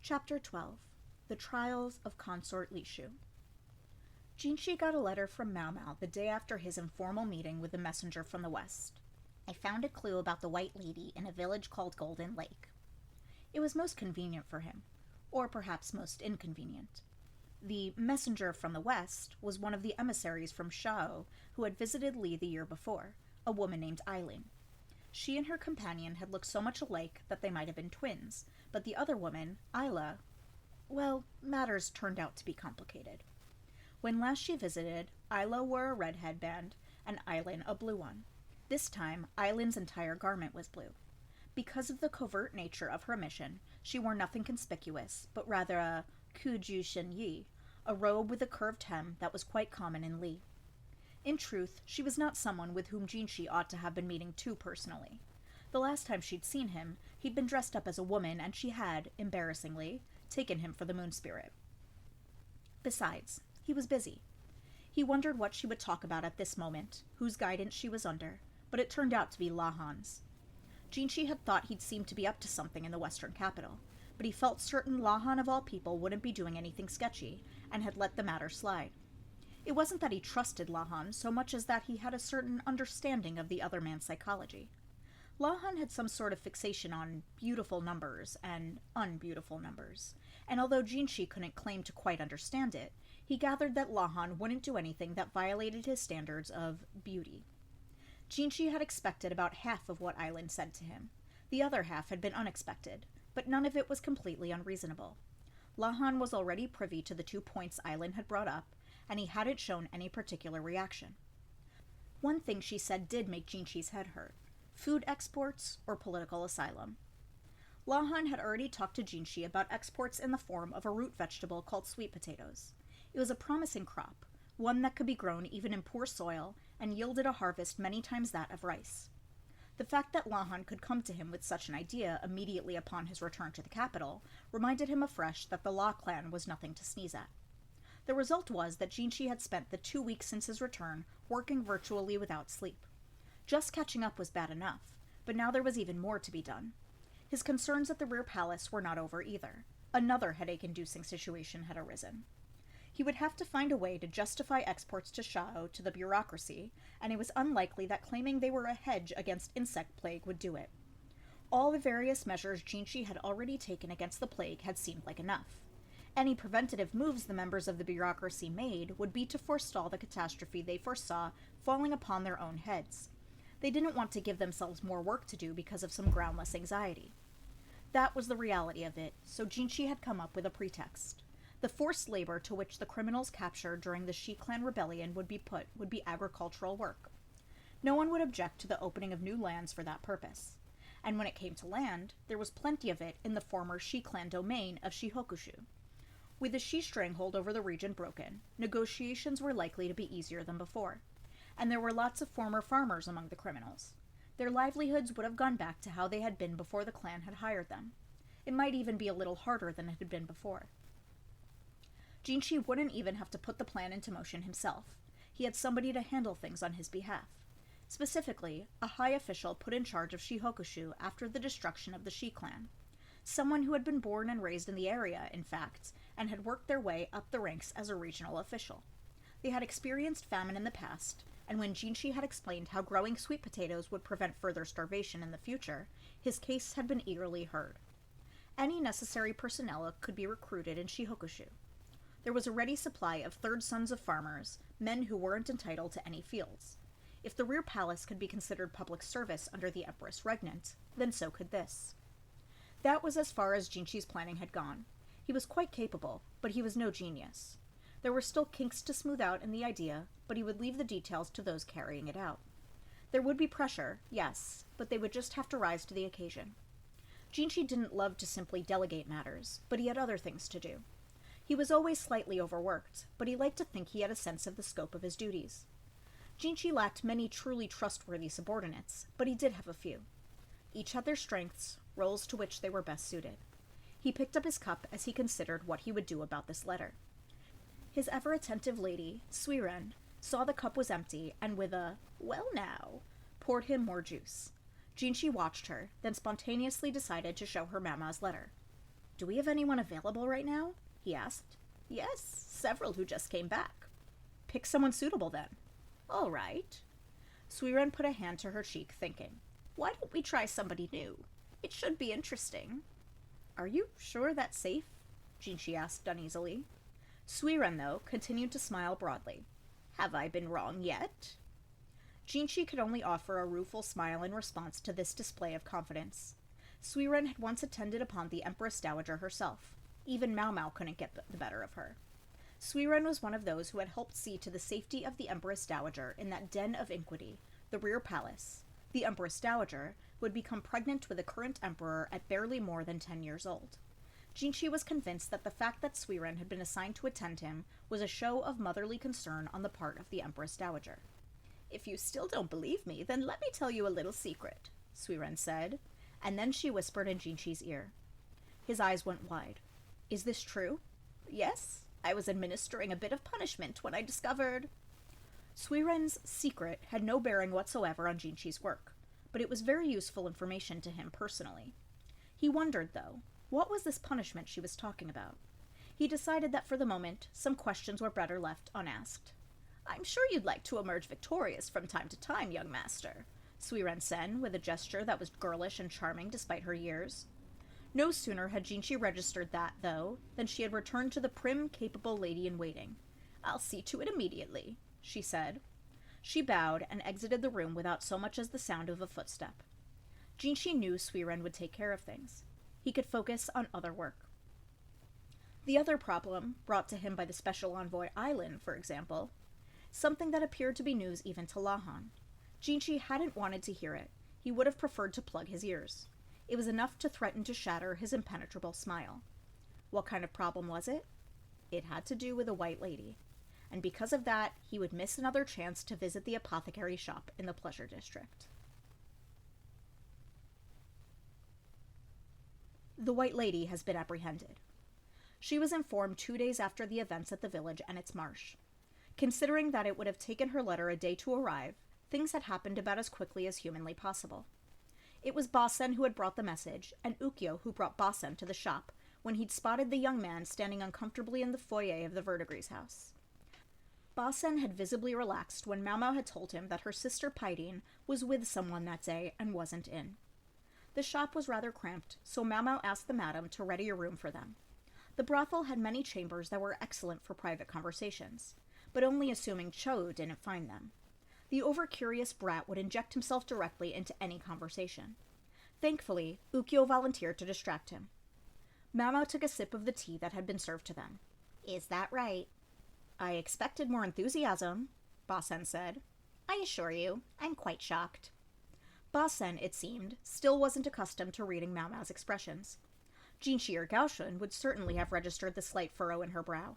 Chapter 12. The Trials of Consort Lishu. Ginshi got a letter from Mao Mao the day after his informal meeting with the messenger from the west. I found a clue about the White Lady in a village called Golden Lake. It was most convenient for him, or perhaps most inconvenient. The messenger from the west was one of the emissaries from Shao who had visited Li the year before, a woman named Eileen. She and her companion had looked so much alike that they might have been twins, but the other woman, Isla, well, matters turned out to be complicated. When last she visited, Isla wore a red headband and Eileen a blue one. This time, Eileen's entire garment was blue. Because of the covert nature of her mission, she wore nothing conspicuous, but rather a kuju shenyi, a robe with a curved hem that was quite common in Li. In truth, she was not someone with whom Ginshi ought to have been meeting too personally. The last time she'd seen him, he'd been dressed up as a woman, and she had, embarrassingly, taken him for the moon spirit. Besides, he was busy. He wondered what she would talk about at this moment, whose guidance she was under, but it turned out to be Lahan's. Ginshi had thought he'd seemed to be up to something in the western capital, but he felt certain Lahan of all people wouldn't be doing anything sketchy, and had let the matter slide. It wasn't that he trusted Lahan so much as that he had a certain understanding of the other man's psychology. Lahan had some sort of fixation on beautiful numbers and unbeautiful numbers, and although Ginshi couldn't claim to quite understand it, he gathered that Lahan wouldn't do anything that violated his standards of beauty. Ginshi had expected about half of what Eileen said to him. The other half had been unexpected, but none of it was completely unreasonable. Lahan was already privy to the 2 points Eileen had brought up, and he hadn't shown any particular reaction. One thing she said did make Jinshi's head hurt: food exports or political asylum. Lahan had already talked to Ginshi about exports in the form of a root vegetable called sweet potatoes. It was a promising crop, one that could be grown even in poor soil and yielded a harvest many times that of rice. The fact that Lahan could come to him with such an idea immediately upon his return to the capital reminded him afresh that the La clan was nothing to sneeze at. The result was that Ginshi had spent the 2 weeks since his return working virtually without sleep. Just catching up was bad enough, but now there was even more to be done. His concerns at the rear palace were not over either. Another headache-inducing situation had arisen. He would have to find a way to justify exports to Shao to the bureaucracy, and it was unlikely that claiming they were a hedge against insect plague would do it. All the various measures Ginshi had already taken against the plague had seemed like enough. Any preventative moves the members of the bureaucracy made would be to forestall the catastrophe they foresaw falling upon their own heads. They didn't want to give themselves more work to do because of some groundless anxiety. That was the reality of it, so Ginshi had come up with a pretext. The forced labor to which the criminals captured during the Shi clan rebellion would be agricultural work. No one would object to the opening of new lands for that purpose. And when it came to land, there was plenty of it in the former Shi clan domain of Shihokushu. With the Shi stranglehold over the region broken, negotiations were likely to be easier than before. And there were lots of former farmers among the criminals. Their livelihoods would have gone back to how they had been before the clan had hired them. It might even be a little harder than it had been before. Ginshi wouldn't even have to put the plan into motion himself. He had somebody to handle things on his behalf. Specifically, a high official put in charge of Shihokushu after the destruction of the Shi clan. Someone who had been born and raised in the area, in fact, and had worked their way up the ranks as a regional official. They had experienced famine in the past, and when Ginshi had explained how growing sweet potatoes would prevent further starvation in the future, his case had been eagerly heard. Any necessary personnel could be recruited in Shihokushu. There was a ready supply of third sons of farmers, men who weren't entitled to any fields. If the rear palace could be considered public service under the Empress Regnant, then so could this. That was as far as Jinshi's planning had gone. He was quite capable, but he was no genius. There were still kinks to smooth out in the idea, but he would leave the details to those carrying it out. There would be pressure, yes, but they would just have to rise to the occasion. Ginshi didn't love to simply delegate matters, but he had other things to do. He was always slightly overworked, but he liked to think he had a sense of the scope of his duties. Ginshi lacked many truly trustworthy subordinates, but he did have a few. Each had their strengths, roles to which they were best suited. He picked up his cup as he considered what he would do about this letter. His ever-attentive lady, Suiren, saw the cup was empty, and with a, "Well now," poured him more juice. Ginshi watched her, then spontaneously decided to show her Mama's letter. Do we have anyone available right now? He asked. Yes, several who just came back. Pick someone suitable then. All right. Suiren put a hand to her cheek, thinking, why don't we try somebody new? It should be interesting. Are you sure that's safe? Ginshi asked uneasily. Suiren, though, continued to smile broadly. Have I been wrong yet? Ginshi could only offer a rueful smile in response to this display of confidence. Suiren had once attended upon the Empress Dowager herself. Even Mao Mao couldn't get the better of her. Suiren was one of those who had helped see to the safety of the Empress Dowager in that den of iniquity, the rear palace. The Empress Dowager, who had become pregnant with the current emperor at barely more than 10 years old. Ginshi was convinced that the fact that Suiren had been assigned to attend him was a show of motherly concern on the part of the Empress Dowager. If you still don't believe me, then let me tell you a little secret, Suiren said, and then she whispered in Jinshi's ear. His eyes went wide. Is this true? Yes, I was administering a bit of punishment when I discovered... Suiren's secret had no bearing whatsoever on Jinshi's work, but it was very useful information to him personally. He wondered, though, what was this punishment she was talking about? He decided that for the moment, some questions were better left unasked. I'm sure you'd like to emerge victorious from time to time, young master, Suiren said, with a gesture that was girlish and charming despite her years. No sooner had Ginshi registered that, though, than she had returned to the prim, capable lady-in-waiting. I'll see to it immediately, she said. She bowed and exited the room without so much as the sound of a footstep. Ginshi knew Suiren would take care of things. He could focus on other work. The other problem, brought to him by the Special Envoy Ailen, for example, something that appeared to be news even to Lahan. Ginshi hadn't wanted to hear it. He would have preferred to plug his ears. It was enough to threaten to shatter his impenetrable smile. What kind of problem was it? It had to do with a white lady. And because of that, he would miss another chance to visit the apothecary shop in the Pleasure District. The white lady has been apprehended. She was informed 2 days after the events at the village and its marsh. Considering that it would have taken her letter a day to arrive, things had happened about as quickly as humanly possible. It was Basen who had brought the message, and Ukyo who brought Basen to the shop when he'd spotted the young man standing uncomfortably in the foyer of the Verdigris house. Basen had visibly relaxed when Mao Mao had told him that her sister Paidin was with someone that day and wasn't in. The shop was rather cramped, so Mao Mao asked the madam to ready a room for them. The brothel had many chambers that were excellent for private conversations, but only assuming Cho didn't find them. The over-curious brat would inject himself directly into any conversation. Thankfully, Ukyo volunteered to distract him. Mao Mao took a sip of the tea that had been served to them. Is that right? I expected more enthusiasm, Basen said. I assure you, I'm quite shocked. Basen, it seemed, still wasn't accustomed to reading Mao Mao's expressions. Jinshi or Gaoshun would certainly have registered the slight furrow in her brow.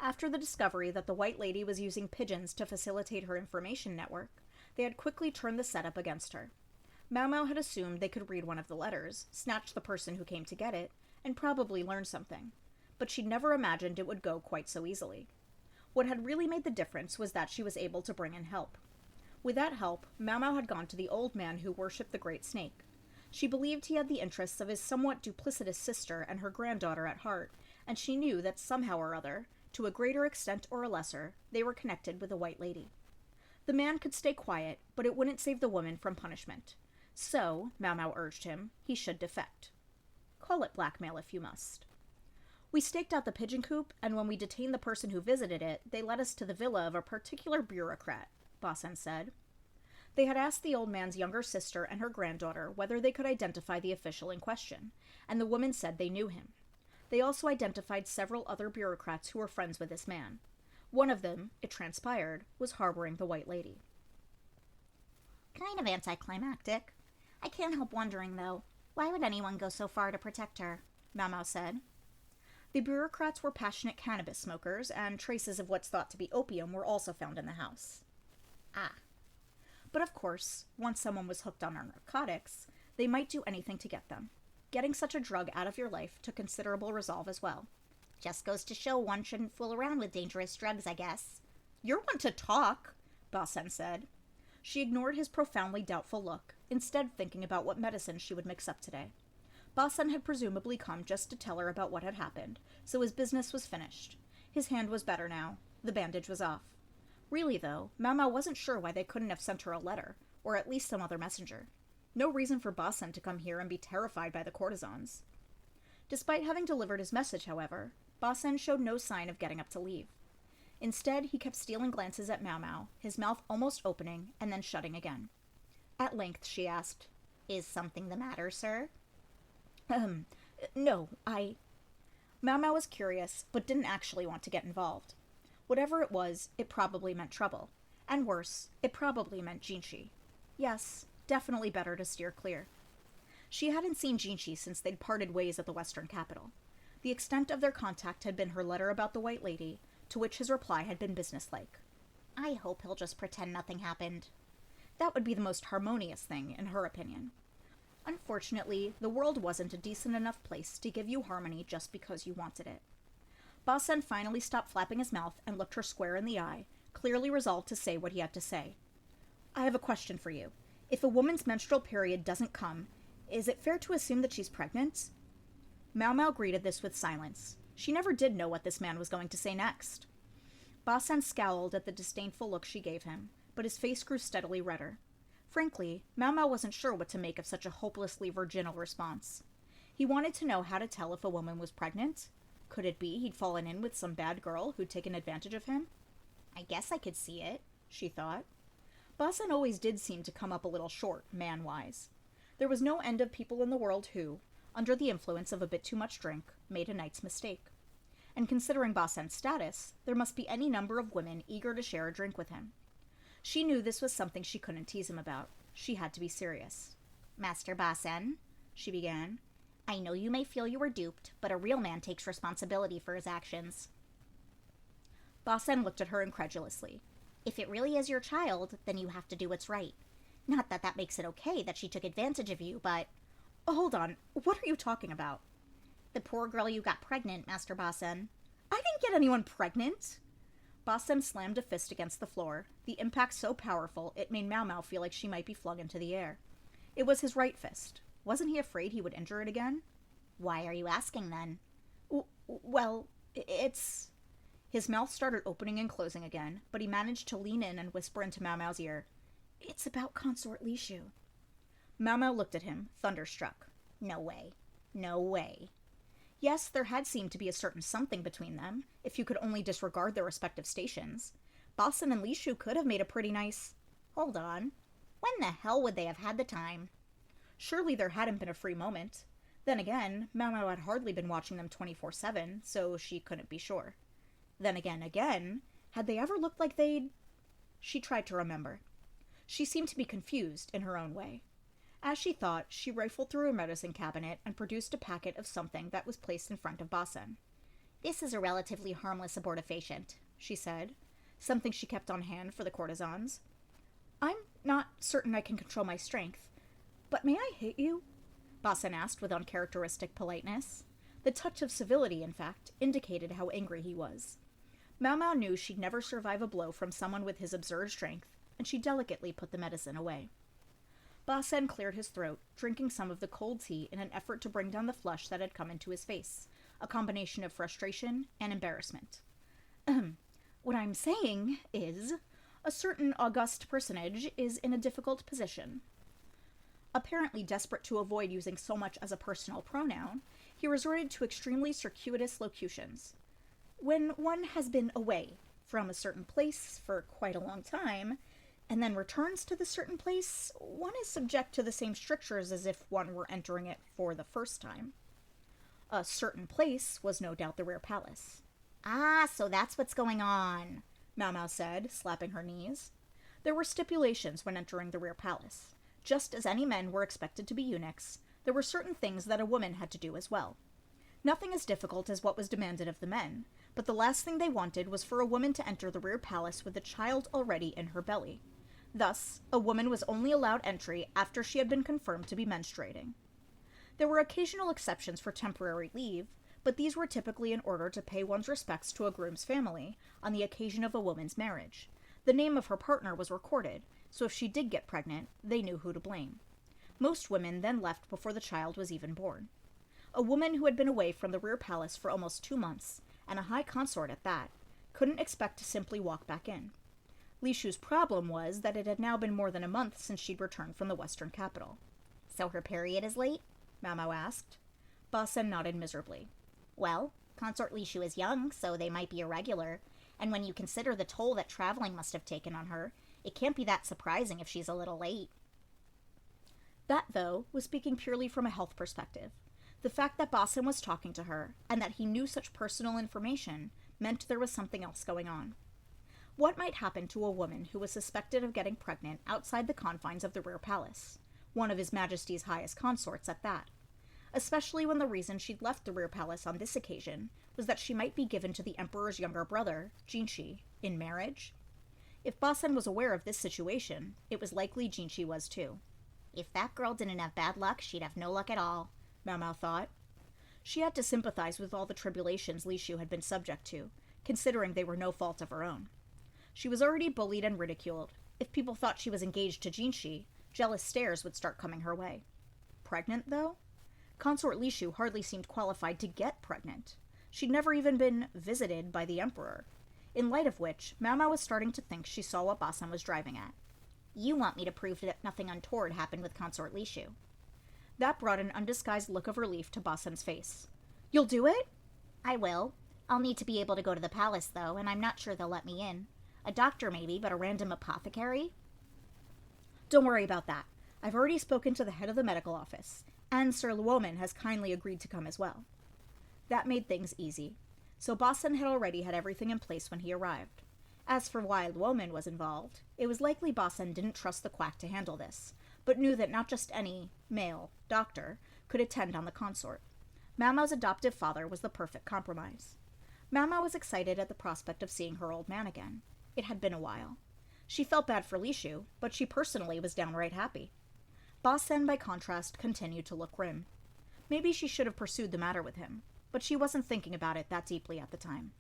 After the discovery that the white lady was using pigeons to facilitate her information network, they had quickly turned the setup against her. Mao Mao had assumed they could read one of the letters, snatch the person who came to get it, and probably learn something. But she'd never imagined it would go quite so easily. What had really made the difference was that she was able to bring in help. With that help, Mao Mao had gone to the old man who worshipped the Great Snake. She believed he had the interests of his somewhat duplicitous sister and her granddaughter at heart, and she knew that somehow or other, to a greater extent or a lesser, they were connected with the white lady. The man could stay quiet, but it wouldn't save the woman from punishment. So, Mao Mao urged him, he should defect. Call it blackmail if you must. We staked out the pigeon coop, and when we detained the person who visited it, they led us to the villa of a particular bureaucrat, Basen said. They had asked the old man's younger sister and her granddaughter whether they could identify the official in question, and the woman said they knew him. They also identified several other bureaucrats who were friends with this man. One of them, it transpired, was harboring the white lady. Kind of anticlimactic. I can't help wondering, though, why would anyone go so far to protect her? Mao Mao said. The bureaucrats were passionate cannabis smokers, and traces of what's thought to be opium were also found in the house. Ah. But of course, once someone was hooked on narcotics, they might do anything to get them. Getting such a drug out of your life took considerable resolve as well. Just goes to show one shouldn't fool around with dangerous drugs, I guess. You're one to talk, Basen said. She ignored his profoundly doubtful look, instead thinking about what medicine she would mix up today. Basen had presumably come just to tell her about what had happened, so his business was finished. His hand was better now. The bandage was off. Really, though, Mau Mau wasn't sure why they couldn't have sent her a letter, or at least some other messenger. No reason for Basen to come here and be terrified by the courtesans. Despite having delivered his message, however, Basen showed no sign of getting up to leave. Instead, he kept stealing glances at Mau Mau, his mouth almost opening and then shutting again. At length, she asked, "Is something the matter, sir?" No, Mau Mau was curious, but didn't actually want to get involved. Whatever it was, it probably meant trouble. And worse, it probably meant Ginshi. Yes, definitely better to steer clear. She hadn't seen Ginshi since they'd parted ways at the Western capital. The extent of their contact had been her letter about the White Lady, to which his reply had been businesslike. "I hope he'll just pretend nothing happened." That would be the most harmonious thing, in her opinion. Unfortunately, the world wasn't a decent enough place to give you harmony just because you wanted it. Basen finally stopped flapping his mouth and looked her square in the eye, clearly resolved to say what he had to say. "I have a question for you. If a woman's menstrual period doesn't come, is it fair to assume that she's pregnant?" Mau Mau greeted this with silence. She never did know what this man was going to say next. Basen scowled at the disdainful look she gave him, but his face grew steadily redder. Frankly, Mau Mau wasn't sure what to make of such a hopelessly virginal response. He wanted to know how to tell if a woman was pregnant. Could it be he'd fallen in with some bad girl who'd taken advantage of him? "I guess I could see it," she thought. Basen always did seem to come up a little short, man-wise. There was no end of people in the world who, under the influence of a bit too much drink, made a night's mistake. And considering Basen's status, there must be any number of women eager to share a drink with him. She knew this was something she couldn't tease him about. She had to be serious. "Master Basen," she began, "I know you may feel you were duped, but a real man takes responsibility for his actions." Basen looked at her incredulously. "If it really is your child, then you have to do what's right. Not that that makes it okay that she took advantage of you, but—" "Hold on, what are you talking about?" "The poor girl you got pregnant, Master Basen." "I didn't get anyone pregnant!" Basen slammed a fist against the floor, the impact so powerful it made Mau Mau feel like she might be flung into the air. It was his right fist. Wasn't he afraid he would injure it again? "Why are you asking, then?" Well, it's..." His mouth started opening and closing again, but he managed to lean in and whisper into Mau Mau's ear, "It's about Consort Lishu." Mau Mau looked at him, thunderstruck. No way. No way. Yes, there had seemed to be a certain something between them, if you could only disregard their respective stations. Basen and Lishu could have made a pretty nice... Hold on. When the hell would they have had the time? Surely there hadn't been a free moment. Then again, Mau Mau had hardly been watching them 24/7, so she couldn't be sure. Then again, had they ever looked like they'd... She tried to remember. She seemed to be confused in her own way. As she thought, she rifled through her medicine cabinet and produced a packet of something that was placed in front of Basen. "This is a relatively harmless abortifacient," she said, something she kept on hand for the courtesans. "I'm not certain I can control my strength, but may I hit you?" Basen asked with uncharacteristic politeness. The touch of civility, in fact, indicated how angry he was. Mau Mau knew she'd never survive a blow from someone with his absurd strength, and she delicately put the medicine away. Basen cleared his throat, drinking some of the cold tea in an effort to bring down the flush that had come into his face, a combination of frustration and embarrassment. What I'm saying is, a certain august personage is in a difficult position." Apparently desperate to avoid using so much as a personal pronoun, he resorted to extremely circuitous locutions. "When one has been away from a certain place for quite a long time, and then returns to the certain place, one is subject to the same strictures as if one were entering it for the first time." A certain place was no doubt the rear palace. "Ah, so that's what's going on," Mau Mau said, slapping her knees. There were stipulations when entering the rear palace. Just as any men were expected to be eunuchs, there were certain things that a woman had to do as well. Nothing as difficult as what was demanded of the men, but the last thing they wanted was for a woman to enter the rear palace with a child already in her belly. Thus, a woman was only allowed entry after she had been confirmed to be menstruating. There were occasional exceptions for temporary leave, but these were typically in order to pay one's respects to a groom's family on the occasion of a woman's marriage. The name of her partner was recorded, so if she did get pregnant, they knew who to blame. Most women then left before the child was even born. A woman who had been away from the rear palace for almost 2 months, and a high consort at that, couldn't expect to simply walk back in. Lishu's problem was that it had now been more than a month since she'd returned from the western capital. So her period is late? Mau Mau asked. Basen nodded miserably. Well, Consort Lishu is young, so they might be irregular, and when you consider the toll that traveling must have taken on her, it can't be that surprising if she's a little late. That, though, was speaking purely from a health perspective. The fact that Basen was talking to her, and that he knew such personal information, meant there was something else going on. What might happen to a woman who was suspected of getting pregnant outside the confines of the rear palace, one of His Majesty's highest consorts at that? Especially when the reason she'd left the rear palace on this occasion was that she might be given to the Emperor's younger brother, Ginshi, in marriage? If Basen was aware of this situation, it was likely Ginshi was too. If that girl didn't have bad luck, she'd have no luck at all, Mau Mau thought. She had to sympathize with all the tribulations Lishu had been subject to, considering they were no fault of her own. She was already bullied and ridiculed. If people thought she was engaged to Ginshi, jealous stares would start coming her way. Pregnant, though? Consort Lishu hardly seemed qualified to get pregnant. She'd never even been visited by the Emperor. In light of which, Mau Mau was starting to think she saw what Basen was driving at. You want me to prove that nothing untoward happened with Consort Lishu. That brought an undisguised look of relief to Basen's face. You'll do it? I will. I'll need to be able to go to the palace, though, and I'm not sure they'll let me in. A doctor, maybe, but a random apothecary? Don't worry about that. I've already spoken to the head of the medical office, and Sir Luomin has kindly agreed to come as well. That made things easy. So Basen had already had everything in place when he arrived. As for why Luomin was involved, it was likely Basen didn't trust the quack to handle this, but knew that not just any male doctor could attend on the consort. Mau Mau's adoptive father was the perfect compromise. Mau Mau was excited at the prospect of seeing her old man again. It had been a while. She felt bad for Lishu, but she personally was downright happy. Basen, by contrast, continued to look grim. Maybe she should have pursued the matter with him, but she wasn't thinking about it that deeply at the time.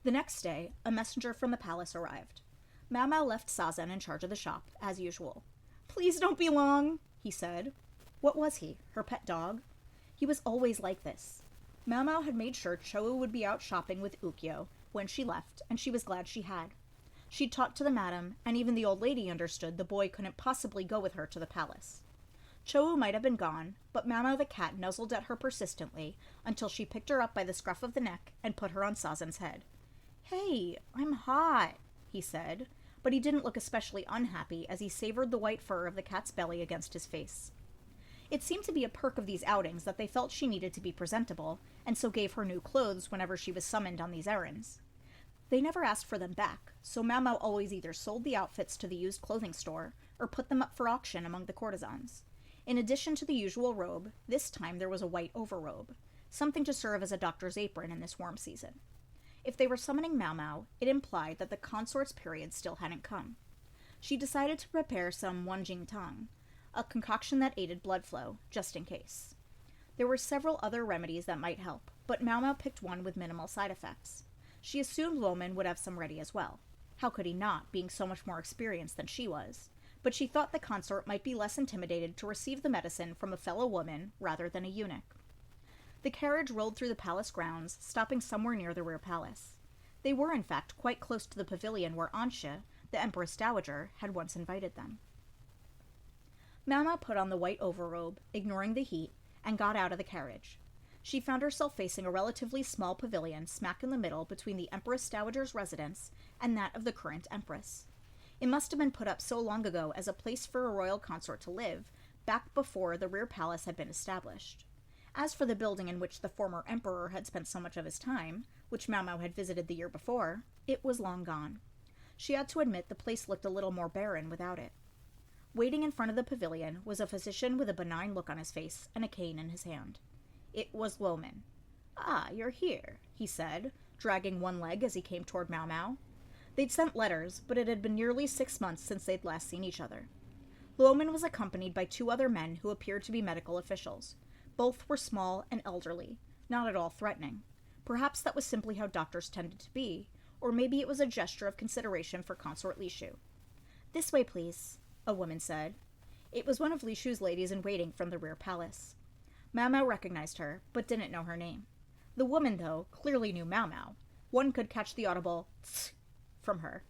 The next day, a messenger from the palace arrived. Mau Mau left Sazen in charge of the shop, as usual. "Please don't be long," he said. What was he? Her pet dog? He was always like this. Mau Mau had made sure Cho would be out shopping with Ukyo when she left, and she was glad she had. She'd talked to the madam, and even the old lady understood the boy couldn't possibly go with her to the palace. Cho might have been gone, but Mau Mau the cat nuzzled at her persistently until she picked her up by the scruff of the neck and put her on Sazen's head. "Hey, I'm hot," he said, but he didn't look especially unhappy as he savored the white fur of the cat's belly against his face. It seemed to be a perk of these outings that they felt she needed to be presentable, and so gave her new clothes whenever she was summoned on these errands. They never asked for them back, so Mau Mau always either sold the outfits to the used clothing store or put them up for auction among the courtesans. In addition to the usual robe, this time there was a white overrobe, something to serve as a doctor's apron in this warm season. If they were summoning Mau Mau, it implied that the consort's period still hadn't come. She decided to prepare some wanjing tang, a concoction that aided blood flow, just in case. There were several other remedies that might help, but Mau Mau picked one with minimal side effects. She assumed Luomin would have some ready as well. How could he not, being so much more experienced than she was? But she thought the consort might be less intimidated to receive the medicine from a fellow woman rather than a eunuch. The carriage rolled through the palace grounds, stopping somewhere near the rear palace. They were, in fact, quite close to the pavilion where Anshe, the Empress Dowager, had once invited them. Mau Mau put on the white overrobe, ignoring the heat, and got out of the carriage. She found herself facing a relatively small pavilion smack in the middle between the Empress Dowager's residence and that of the current Empress. It must have been put up so long ago as a place for a royal consort to live, back before the rear palace had been established. As for the building in which the former emperor had spent so much of his time, which Mau Mau had visited the year before, it was long gone. She had to admit the place looked a little more barren without it. Waiting in front of the pavilion was a physician with a benign look on his face and a cane in his hand. It was Luomin. "Ah, you're here," he said, dragging one leg as he came toward Mau Mau. They'd sent letters, but it had been nearly 6 months since they'd last seen each other. Luomin was accompanied by 2 other men who appeared to be medical officials. Both were small and elderly, not at all threatening. Perhaps that was simply how doctors tended to be, or maybe it was a gesture of consideration for Consort Lishu. "This way, please," a woman said. It was one of Lishu's ladies-in-waiting from the rear palace. Mao Mao recognized her, but didn't know her name. The woman, though, clearly knew Mao Mao. One could catch the audible tsk from her.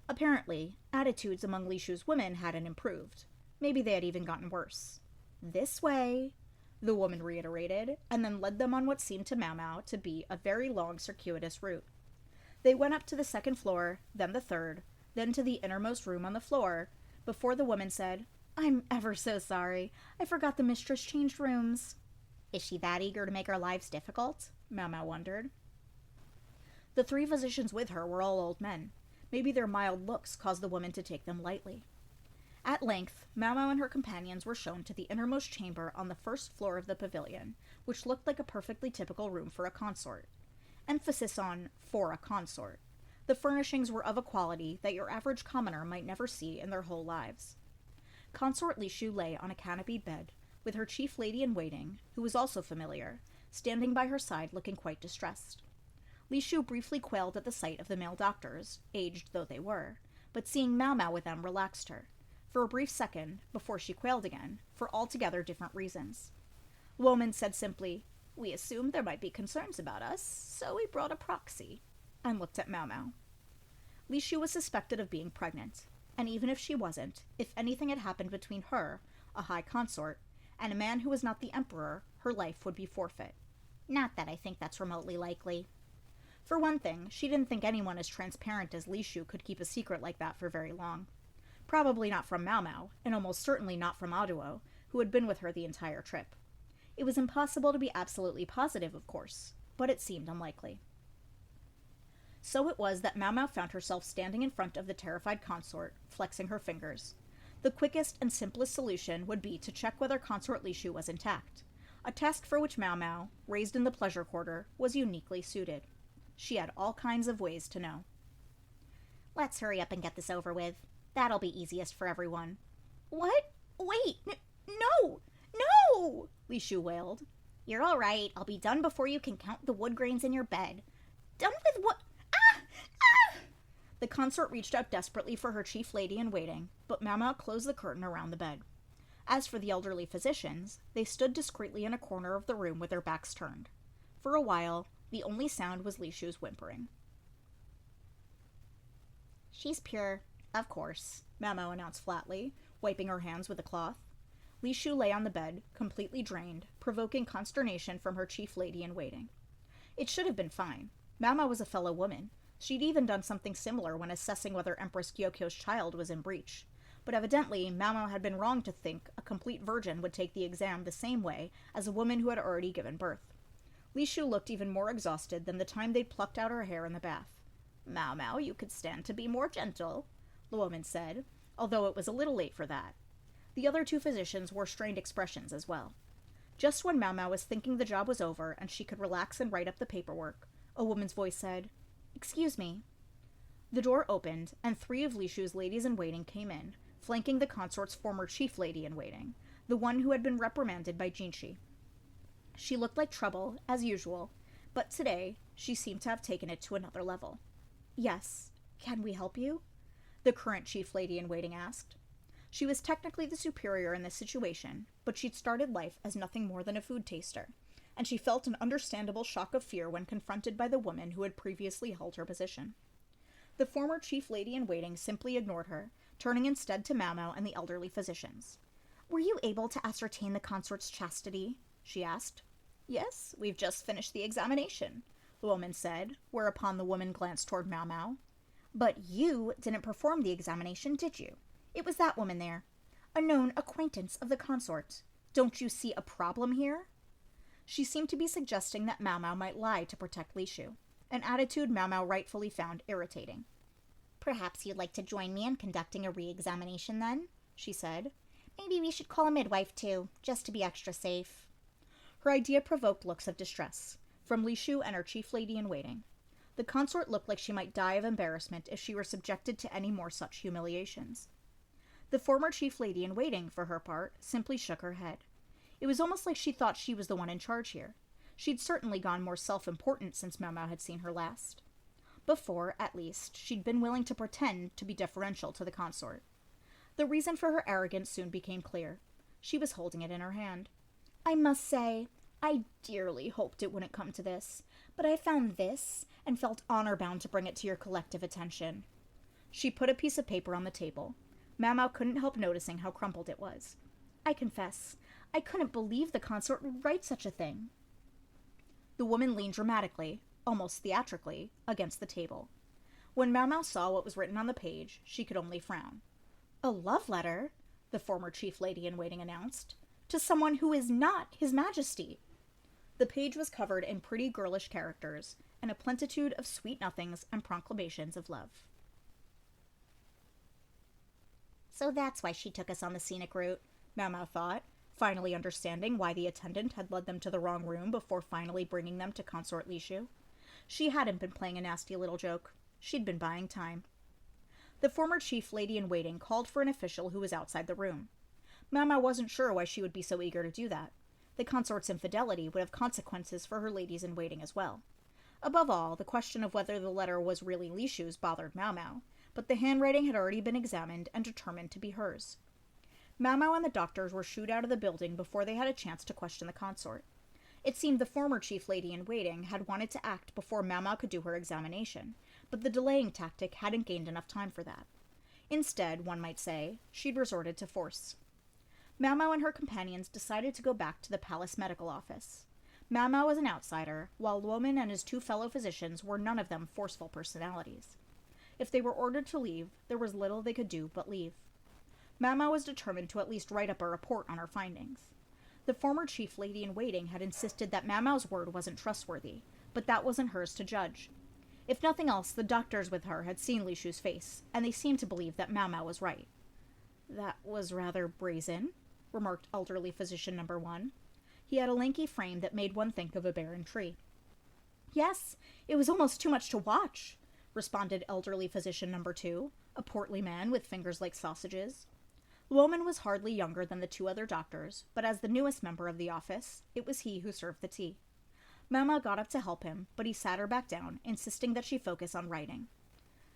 Apparently, attitudes among Lishu's women hadn't improved. Maybe they had even gotten worse. "This way," the woman reiterated, and then led them on what seemed to Mao Mao to be a very long circuitous route. They went up to the second floor, then the third, then to the innermost room on the floor, before the woman said, "I'm ever so sorry. I forgot the mistress changed rooms." Is she that eager to make our lives difficult? Mao Mao wondered. The 3 physicians with her were all old men. Maybe their mild looks caused the woman to take them lightly. At length, Mao Mao and her companions were shown to the innermost chamber on the first floor of the pavilion, which looked like a perfectly typical room for a consort. Emphasis on "for a consort." The furnishings were of a quality that your average commoner might never see in their whole lives. Consort Lishu lay on a canopied bed, with her chief lady-in-waiting, who was also familiar, standing by her side looking quite distressed. Lishu briefly quailed at the sight of the male doctors, aged though they were, but seeing Mao Mao with them relaxed her, for a brief second, before she quailed again, for altogether different reasons. The woman said simply, "We assumed there might be concerns about us, so we brought a proxy," and looked at Mao Mao. Lishu was suspected of being pregnant, and even if she wasn't, if anything had happened between her, a high consort, and a man who was not the emperor, her life would be forfeit. Not that I think that's remotely likely. For one thing, she didn't think anyone as transparent as Lishu could keep a secret like that for very long. Probably not from Mao Mao, and almost certainly not from Aduo, who had been with her the entire trip. It was impossible to be absolutely positive, of course, but it seemed unlikely. So it was that Mao Mao found herself standing in front of the terrified consort, flexing her fingers. The quickest and simplest solution would be to check whether Consort Lishu was intact, a task for which Mao Mao, raised in the pleasure quarter, was uniquely suited. She had all kinds of ways to know. Let's hurry up and get this over with. That'll be easiest for everyone. "What? Wait! No! No!" Lishu wailed. "You're all right. I'll be done before you can count the wood grains in your bed." "Done with what? Ah! Ah!" The consort reached out desperately for her chief lady-in-waiting, but Mao Mao closed the curtain around the bed. As for the elderly physicians, they stood discreetly in a corner of the room with their backs turned. For a while, the only sound was Lishu's whimpering. "She's pure, of course," Mao Mao announced flatly, wiping her hands with a cloth. Lishu lay on the bed, completely drained, provoking consternation from her chief lady-in-waiting. It should have been fine. Mao Mao was a fellow woman. She'd even done something similar when assessing whether Empress Gyokyo's child was in breach. But evidently, Mao Mao had been wrong to think a complete virgin would take the exam the same way as a woman who had already given birth. Lishu looked even more exhausted than the time they'd plucked out her hair in the bath. "Mao Mao, you could stand to be more gentle," the woman said, although it was a little late for that. The other 2 physicians wore strained expressions as well. Just when Mao Mao was thinking the job was over and she could relax and write up the paperwork, a woman's voice said, "Excuse me." The door opened, and 3 of Lishu's ladies-in-waiting came in, flanking the consort's former chief lady-in-waiting, the one who had been reprimanded by Ginshi. She looked like trouble, as usual, but today she seemed to have taken it to another level. "Yes, can we help you?" the current chief lady-in-waiting asked. She was technically the superior in this situation, but she'd started life as nothing more than a food taster, and she felt an understandable shock of fear when confronted by the woman who had previously held her position. The former chief lady-in-waiting simply ignored her, turning instead to Mao Mao and the elderly physicians. "Were you able to ascertain the consort's chastity?" she asked. "Yes, we've just finished the examination," the woman said, whereupon the woman glanced toward Mao Mao. "But you didn't perform the examination, did you? It was that woman there, a known acquaintance of the consort. Don't you see a problem here?" She seemed to be suggesting that Mao Mao might lie to protect Lishu, an attitude Mao Mao rightfully found irritating. "Perhaps you'd like to join me in conducting a re-examination then?" she said. "Maybe we should call a midwife too, just to be extra safe." Her idea provoked looks of distress, from Lishu and her chief lady-in-waiting. The consort looked like she might die of embarrassment if she were subjected to any more such humiliations. The former chief lady-in-waiting, for her part, simply shook her head. It was almost like she thought she was the one in charge here. She'd certainly gone more self-important since Mao Mao had seen her last. Before, at least, she'd been willing to pretend to be deferential to the consort. The reason for her arrogance soon became clear. She was holding it in her hand. I must say, I dearly hoped it wouldn't come to this, but I found this and felt honor-bound to bring it to your collective attention. She put a piece of paper on the table. Mau couldn't help noticing how crumpled it was. I confess, I couldn't believe the consort would write such a thing. The woman leaned dramatically, almost theatrically, against the table. When Mau saw what was written on the page, she could only frown. A love letter, the former chief lady-in-waiting announced, to someone who is not His Majesty. The page was covered in pretty girlish characters, and a plentitude of sweet nothings and proclamations of love. So that's why she took us on the scenic route, Mau thought, finally understanding why the attendant had led them to the wrong room before finally bringing them to Consort Lishu. She hadn't been playing a nasty little joke. She'd been buying time. The former chief lady-in-waiting called for an official who was outside the room. Mau wasn't sure why she would be so eager to do that. The consort's infidelity would have consequences for her ladies-in-waiting as well. Above all, the question of whether the letter was really Lishu's bothered Mau, but the handwriting had already been examined and determined to be hers. Mau and the doctors were shooed out of the building before they had a chance to question the consort. It seemed the former chief lady-in-waiting had wanted to act before Mau could do her examination, but the delaying tactic hadn't gained enough time for that. Instead, one might say, she'd resorted to force. Mau and her companions decided to go back to the palace medical office. Mau was an outsider, while Luomin and his two fellow physicians were none of them forceful personalities. If they were ordered to leave, there was little they could do but leave. Mau was determined to at least write up a report on her findings. The former chief lady-in-waiting had insisted that Mau's word wasn't trustworthy, but that wasn't hers to judge. If nothing else, the doctors with her had seen Lishu's face, and they seemed to believe that Mau was right. That was rather brazen, remarked elderly physician number 1. He had a lanky frame that made one think of a barren tree. Yes, it was almost too much to watch, responded elderly physician number 2, a portly man with fingers like sausages. Luomin was hardly younger than the two other doctors, but as the newest member of the office, it was he who served the tea. Mau got up to help him, but he sat her back down, insisting that she focus on writing.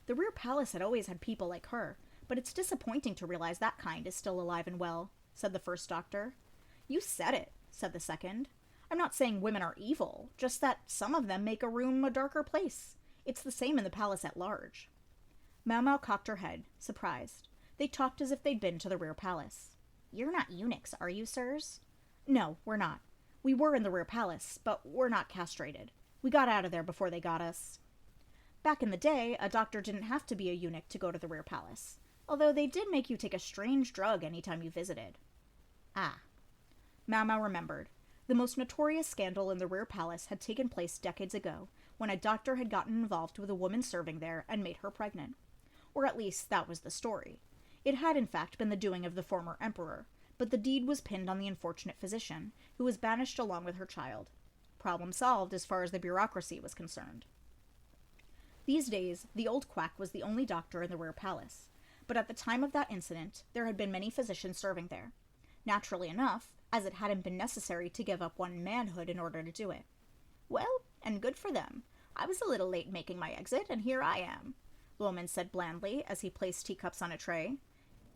The rear palace had always had people like her, but it's disappointing to realize that kind is still alive and well, said the first doctor. You said it, said the second. I'm not saying women are evil, just that some of them make a room a darker place. It's the same in the palace at large. Mau cocked her head, surprised. They talked as if they'd been to the rear palace. You're not eunuchs, are you, sirs? No, we're not. We were in the rear palace, but we're not castrated. We got out of there before they got us. Back in the day, a doctor didn't have to be a eunuch to go to the rear palace, although they did make you take a strange drug anytime you visited. Ah. Mau remembered. The most notorious scandal in the rear palace had taken place decades ago, when a doctor had gotten involved with a woman serving there and made her pregnant. Or at least that was the story. It had in fact been the doing of the former emperor, but the deed was pinned on the unfortunate physician, who was banished along with her child. Problem solved as far as the bureaucracy was concerned. These days, the old quack was the only doctor in the rear palace, but at the time of that incident, there had been many physicians serving there. Naturally enough, as it hadn't been necessary to give up one manhood in order to do it. Well, and good for them. I was a little late making my exit, and here I am, Luomin said blandly as he placed teacups on a tray.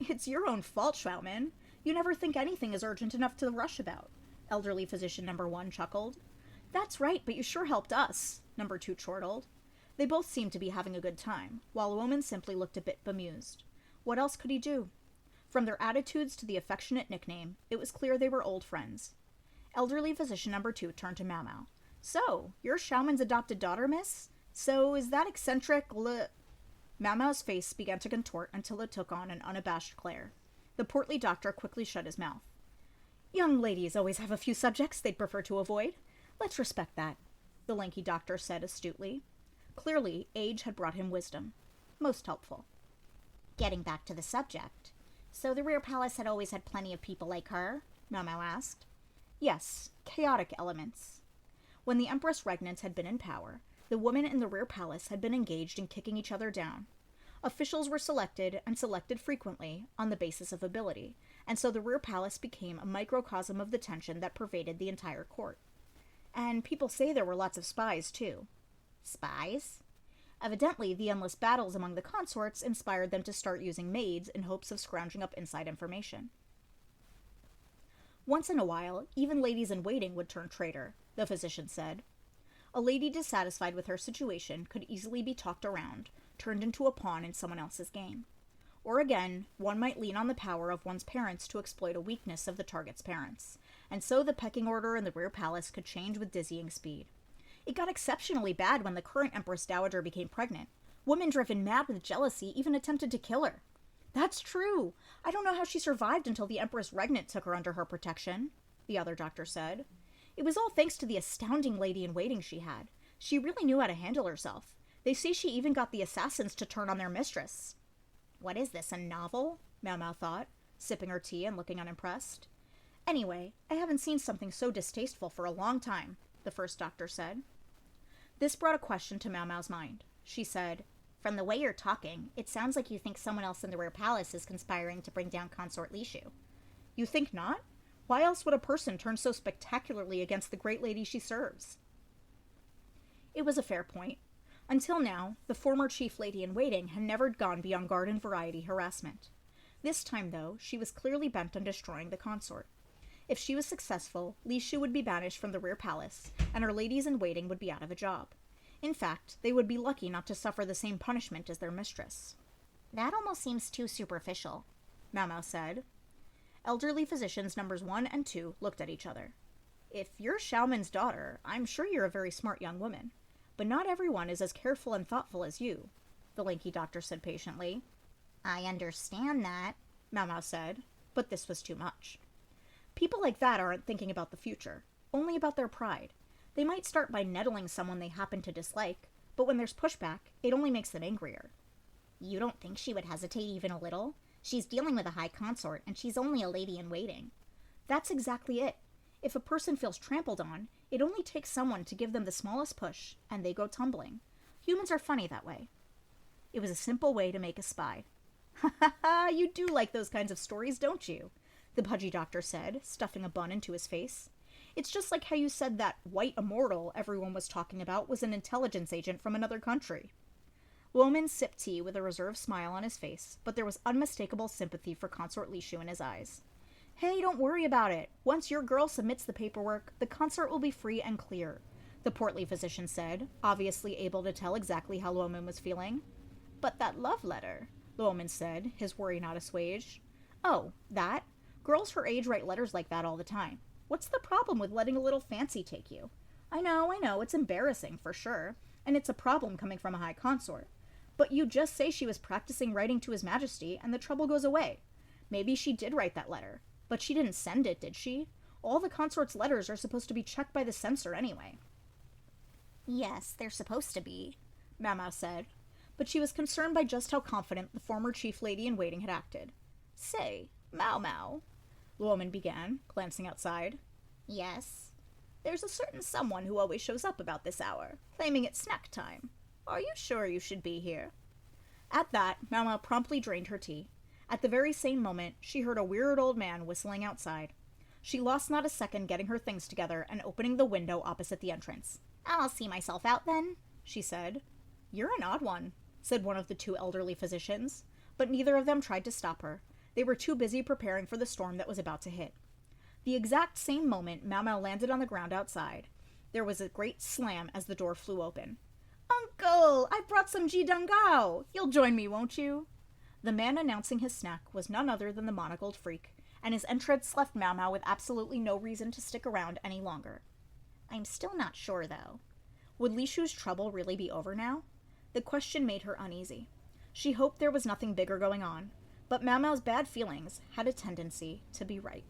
It's your own fault, Schwauman. You never think anything is urgent enough to rush about, elderly physician number 1 chuckled. That's right, but you sure helped us, number 2 chortled. They both seemed to be having a good time, while Luomin simply looked a bit bemused. What else could he do? From their attitudes to the affectionate nickname, it was clear they were old friends. Elderly physician number 2 turned to Mau. So, you're Schauman's adopted daughter, miss? So, is that eccentric Mau's face began to contort until it took on an unabashed glare. The portly doctor quickly shut his mouth. Young ladies always have a few subjects they'd prefer to avoid. Let's respect that, the lanky doctor said astutely. Clearly, age had brought him wisdom. Most helpful. Getting back to the subject. So the rear palace had always had plenty of people like her? Mau asked. Yes, chaotic elements. When the Empress Regnant had been in power, the women in the rear palace had been engaged in kicking each other down. Officials were selected, and selected frequently, on the basis of ability, and so the rear palace became a microcosm of the tension that pervaded the entire court. And people say there were lots of spies, too. Spies? Evidently, the endless battles among the consorts inspired them to start using maids in hopes of scrounging up inside information. Once in a while, even ladies-in-waiting would turn traitor, the physician said. A lady dissatisfied with her situation could easily be talked around, turned into a pawn in someone else's game. Or again, one might lean on the power of one's parents to exploit a weakness of the target's parents, and so the pecking order in the rear palace could change with dizzying speed. It got exceptionally bad when the current Empress Dowager became pregnant. Women driven mad with jealousy even attempted to kill her. That's true. I don't know how she survived until the Empress Regnant took her under her protection, the other doctor said. It was all thanks to the astounding lady-in-waiting she had. She really knew how to handle herself. They say she even got the assassins to turn on their mistress. What is this, a novel? Mau Mau thought, sipping her tea and looking unimpressed. Anyway, I haven't seen something so distasteful for a long time, the first doctor said. This brought a question to Mau Mau's mind. She said, From the way you're talking, it sounds like you think someone else in the rear palace is conspiring to bring down Consort Lishu. You think not? Why else would a person turn so spectacularly against the great lady she serves? It was a fair point. Until now, the former chief lady-in-waiting had never gone beyond garden variety harassment. This time, though, she was clearly bent on destroying the consort. If she was successful, Lishu would be banished from the rear palace, and her ladies-in-waiting would be out of a job. In fact, they would be lucky not to suffer the same punishment as their mistress. That almost seems too superficial, Mau Mau said. Elderly physicians numbers 1 and 2 looked at each other. If you're Xiaomin's daughter, I'm sure you're a very smart young woman. But not everyone is as careful and thoughtful as you, the lanky doctor said patiently. I understand that, Mau Mau said, but this was too much. People like that aren't thinking about the future, only about their pride. They might start by nettling someone they happen to dislike, but when there's pushback, it only makes them angrier. You don't think she would hesitate even a little? She's dealing with a high consort, and she's only a lady-in-waiting. That's exactly it. If a person feels trampled on, it only takes someone to give them the smallest push, and they go tumbling. Humans are funny that way. It was a simple way to make a spy. Ha ha ha, you do like those kinds of stories, don't you? The pudgy doctor said, stuffing a bun into his face. It's just like how you said that white immortal everyone was talking about was an intelligence agent from another country. Luomin sipped tea with a reserved smile on his face, but there was unmistakable sympathy for Consort Lishu in his eyes. Hey, don't worry about it. Once your girl submits the paperwork, the consort will be free and clear, the portly physician said, obviously able to tell exactly how Luomin was feeling. But that love letter, Luomin said, his worry not assuaged. Oh, that? Girls her age write letters like that all the time. What's the problem with letting a little fancy take you? I know, it's embarrassing, for sure, and it's a problem coming from a high consort. But you just say she was practicing writing to His Majesty, and the trouble goes away. Maybe she did write that letter, but she didn't send it, did she? All the consort's letters are supposed to be checked by the censor anyway. Yes, they're supposed to be, Mau Mau said, but she was concerned by just how confident the former chief lady-in-waiting had acted. Say, Mau Mau, Luomin began, glancing outside. Yes? There's a certain someone who always shows up about this hour, claiming it's snack time. Are you sure you should be here? At that, Mau Mau promptly drained her tea. At the very same moment, she heard a weird old man whistling outside. She lost not a second getting her things together and opening the window opposite the entrance. I'll see myself out then, she said. You're an odd one, said one of the 2 elderly physicians, but neither of them tried to stop her. They were too busy preparing for the storm that was about to hit. The exact same moment Mau Mau landed on the ground outside, there was a great slam as the door flew open. Uncle, I brought some jidangao. You'll join me, won't you? The man announcing his snack was none other than the monocled freak, and his entrance left Mau Mau with absolutely no reason to stick around any longer. I'm still not sure, though. Would Lishu's trouble really be over now? The question made her uneasy. She hoped there was nothing bigger going on, but Mau Mau's bad feelings had a tendency to be right.